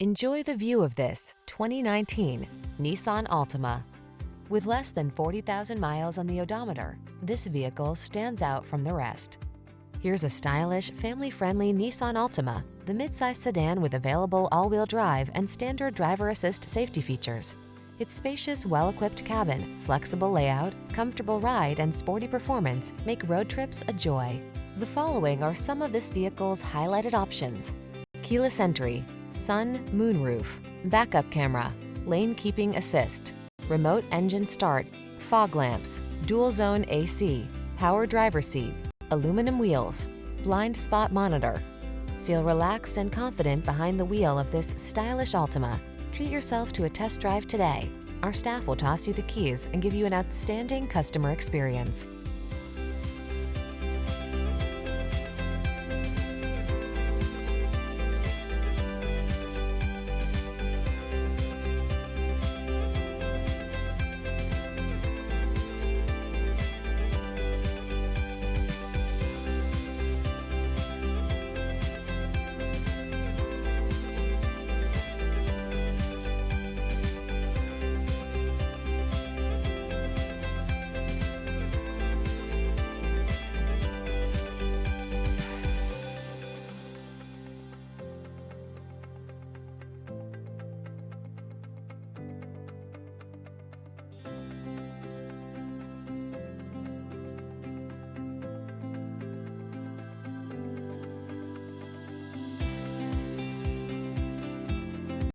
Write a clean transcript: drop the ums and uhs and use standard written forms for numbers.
Enjoy the view of this 2019 Nissan Altima. With less than 40,000 miles on the odometer, this vehicle stands out from the rest. Here's a stylish, family-friendly Nissan Altima, the midsize sedan with available all-wheel drive and standard driver assist safety features. Its spacious, well-equipped cabin, flexible layout, comfortable ride, and sporty performance make road trips a joy. The following are some of this vehicle's highlighted options: keyless entry, sun, moonroof, backup camera, lane keeping assist, remote engine start, fog lamps, dual zone AC, power driver seat, aluminum wheels, blind spot monitor. Feel relaxed and confident behind the wheel of this stylish Altima. Treat yourself to a test drive today. Our staff will toss you the keys and give you an outstanding customer experience.